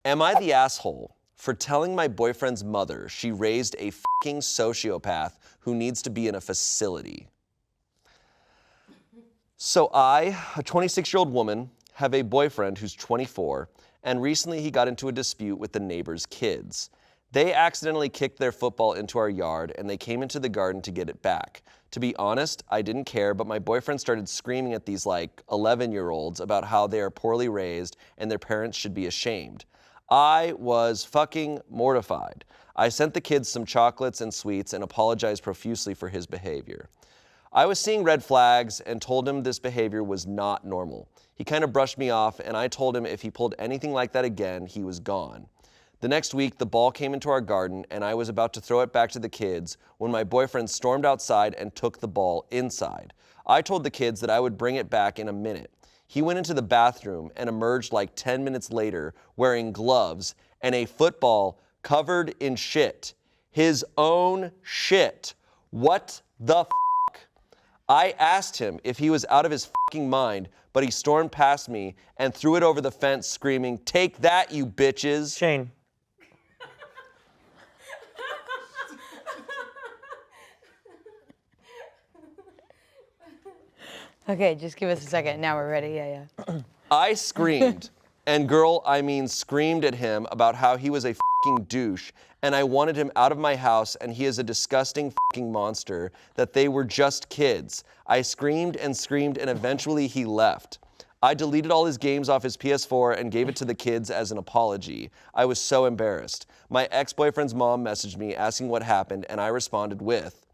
Am I the asshole for telling my boyfriend's mother she raised a fucking sociopath who needs to be in a facility? So I, a 26-year-old woman, have a boyfriend who's 24, and recently he got into a dispute with the neighbor's kids. They accidentally kicked their football into our yard, and they came into the garden to get it back. To be honest, I didn't care, but my boyfriend started screaming at these 11-year-olds about how they are poorly raised and their parents should be ashamed. I was fucking mortified. I sent the kids some chocolates and sweets and apologized profusely for his behavior. I was seeing red flags and told him this behavior was not normal. He kind of brushed me off, and I told him if he pulled anything like that again, he was gone. The next week, the ball came into our garden, and I was about to throw it back to the kids when my boyfriend stormed outside and took the ball inside. I told the kids that I would bring it back in a minute. He went into the bathroom and emerged 10 minutes later wearing gloves and a football covered in shit. His own shit. What the f***? I asked him if he was out of his fucking mind, but he stormed past me and threw it over the fence screaming, "Take that, you bitches." Shayne. Okay, just give us a second. Now we're ready. Yeah. I screamed, and girl, I mean screamed at him about how he was a fucking douche, and I wanted him out of my house, and he is a disgusting fucking monster, that they were just kids. I screamed, and eventually he left. I deleted all his games off his PS4 and gave it to the kids as an apology. I was so embarrassed. My ex-boyfriend's mom messaged me asking what happened, and I responded with,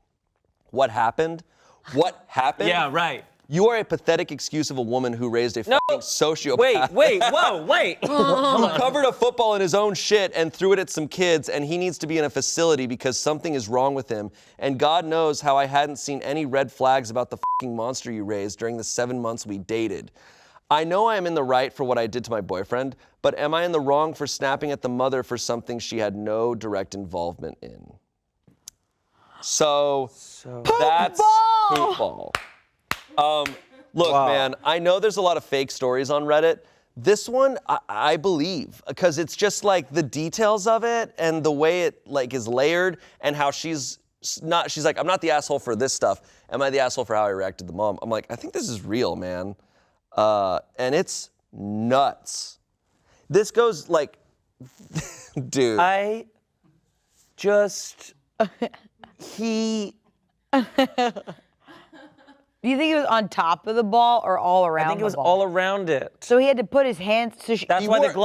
"What happened? What happened?" Yeah, right. You are a pathetic excuse of a woman who raised a fucking sociopath. Wait, wait. Who covered a football in his own shit and threw it at some kids, and he needs to be in a facility because something is wrong with him. And God knows how I hadn't seen any red flags about the fucking monster you raised during the 7 months we dated. I know I am in the right for what I did to my boyfriend, but am I in the wrong for snapping at the mother for something she had no direct involvement in? So that's Poopball. Look, Wow. man, I know there's a lot of fake stories on Reddit. This one, I believe, because it's just the details of it and the way it is layered and how she's like, I'm not the asshole for this stuff. Am I the asshole for how I reacted to the mom? I'm like, I think this is real, man. And it's nuts. This goes dude. Do you think it was on top of the ball or all around the ball? I think it was all around it. So he had to put his hands to... That's why that's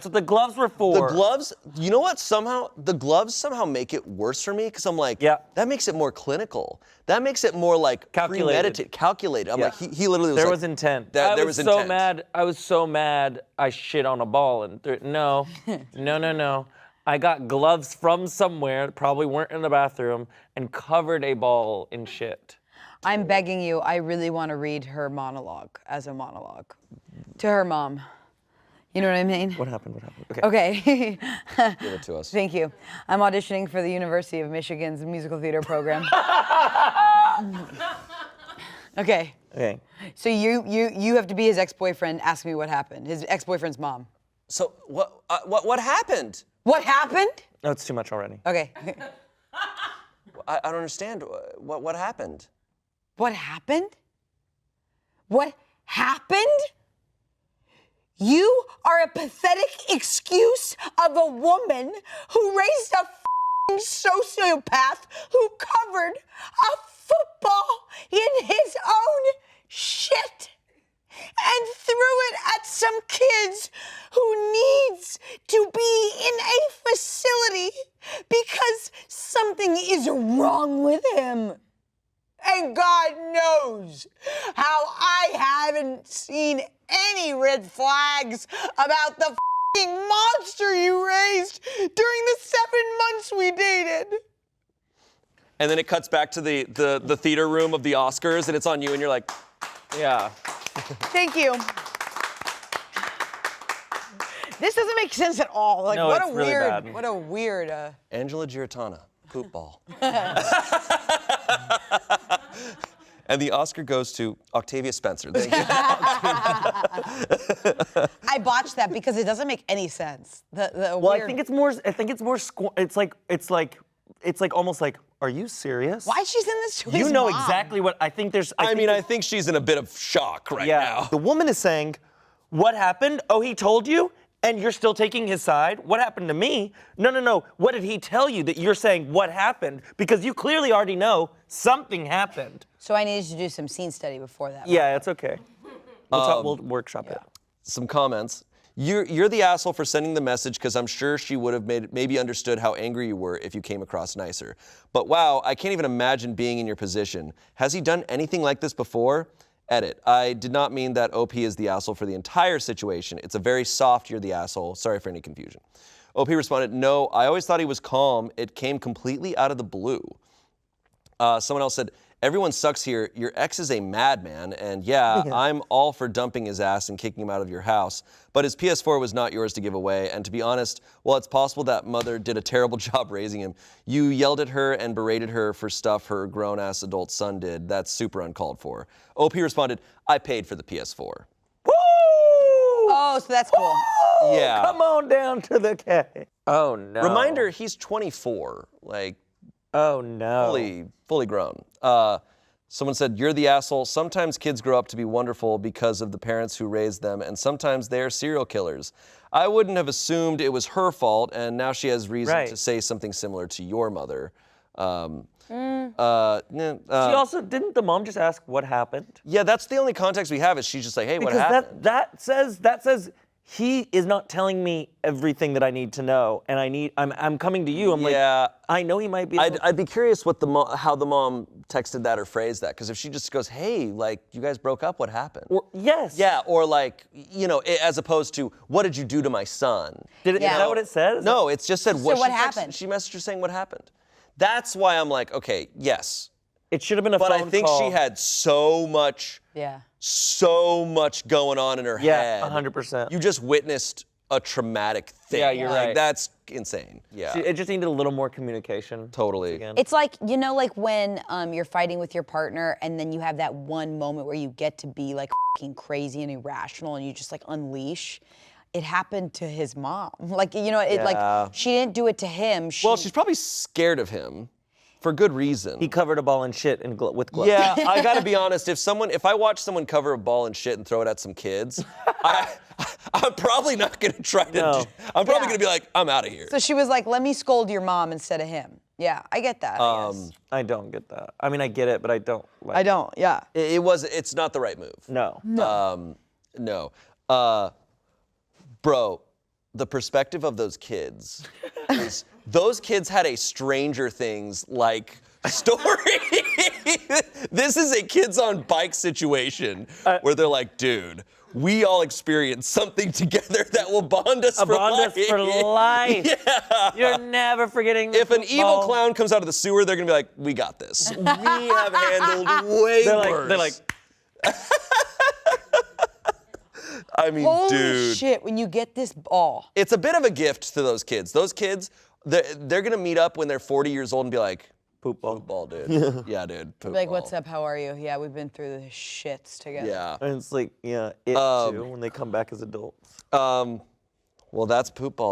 what the gloves were for. The gloves, you know what, the gloves somehow make it worse for me, because I'm like, yeah, that makes it more clinical. That makes it more calculated. Calculated. I'm like, he literally was there was intent. There was intent. I was so mad I shit on a ball and no. I got gloves from somewhere, probably weren't in the bathroom, and covered a ball in shit. I'm begging you, I really want to read her monologue as a monologue to her mom. You know what I mean? What happened? Okay. Give it to us. Thank you. I'm auditioning for the University of Michigan's musical theater program. Okay. So you have to be his ex-boyfriend. Ask me what happened. His ex-boyfriend's mom. So what happened? What happened? No, it's too much already. Okay. I don't understand. What happened? What happened? What happened? You are a pathetic excuse of a woman who raised a f***ing sociopath who covered a football in his own shit and threw it at some kids who needs to be in a facility because something is wrong with him. And God knows how I haven't seen any red flags about the f***ing monster you raised during the 7 months we dated. And then it cuts back to the theater room of the Oscars, and it's on you, and you're like, yeah. Thank you. This doesn't make sense at all. No, what it's a really weird, bad. what a weird. Angela Giarratana, Poopball. And the Oscar goes to Octavia Spencer. Thank you. I botched that because it doesn't make any sense. Well, Weird. I think it's more. It's like almost like, are you serious? Why she's in this to You his know mom? exactly what I think. I think she's in a bit of shock right now. The woman is saying, what happened? Oh, he told you? And you're still taking his side? What happened to me? No. What did he tell you that you're saying what happened? Because you clearly already know something happened. So I needed to do some scene study before that. Yeah, it's okay. We'll workshop it. Some comments. You're the asshole for sending the message because I'm sure she would have maybe understood how angry you were if you came across nicer. But wow, I can't even imagine being in your position. Has he done anything like this before? Edit. I did not mean that OP is the asshole for the entire situation. It's a very soft, you're the asshole. Sorry for any confusion. OP responded, no, I always thought he was calm. It came completely out of the blue. Someone else said, everyone sucks here. Your ex is a madman. And yeah, I'm all for dumping his ass and kicking him out of your house. But his PS4 was not yours to give away. And to be honest, while it's possible that mother did a terrible job raising him, you yelled at her and berated her for stuff her grown-ass adult son did. That's super uncalled for. OP responded, I paid for the PS4. Woo! Oh, so that's cool. Yeah. Come on down to the K. Oh, no. Reminder, he's 24. Like, oh, no. fully grown. Someone said, you're the asshole. Sometimes kids grow up to be wonderful because of the parents who raised them, and sometimes they're serial killers. I wouldn't have assumed it was her fault, and now she has reason to say something similar to your mother. She also, didn't the mom just ask what happened? Yeah, that's the only context we have is she's just like, hey, what Because happened? that says he is not telling me everything that I need to know, and I'm coming to you. I'm like, I know he might be. I'd be curious what how the mom texted that or phrased that, because if she just goes, hey, like, you guys broke up, what happened? Or, yes. Yeah, or like, as opposed to, what did you do to my son? Is that what it says? No, it's just said, what happened? She messaged her saying what happened. That's why I'm like, okay, yes. It should have been a phone call. But I think she had so much going on in her head. Yeah, 100%. You just witnessed a traumatic thing. Yeah, you're right. That's insane. Yeah. It just needed a little more communication. Totally. Again. It's like, like when you're fighting with your partner and then you have that one moment where you get to be like fucking crazy and irrational and you just like unleash. It happened to his mom. Like, like she didn't do it to him. Well, she's probably scared of him for good reason. He covered a ball in shit with gloves. Yeah, I gotta be honest, if I watch someone cover a ball in shit and throw it at some kids, I'm probably not gonna try to, I'm probably gonna be like, I'm out of here. So she was like, let me scold your mom instead of him. Yeah, I get that, I guess. I don't get that. I mean, I get it, but I don't. I don't, yeah. It's not the right move. No. No. Bro, the perspective of those kids is, those kids had a Stranger Things like story. This is a kids on bike situation where they're like, dude, we all experienced something together that will bond us for life. Us for life. Yeah. You're never forgetting. If an evil clown comes out of the sewer, they're gonna be like, we got this. We have handled way worse. They're like, I mean, Holy dude. shit, when you get this ball. It's a bit of a gift to those kids. Those kids, they're gonna meet up when they're 40 years old and be like, Poopball, dude. Yeah, dude. Poopball. Like, what's up? How are you? Yeah, we've been through the shits together. Yeah. And it's like, too, when they come back as adults. Well, that's Poopball.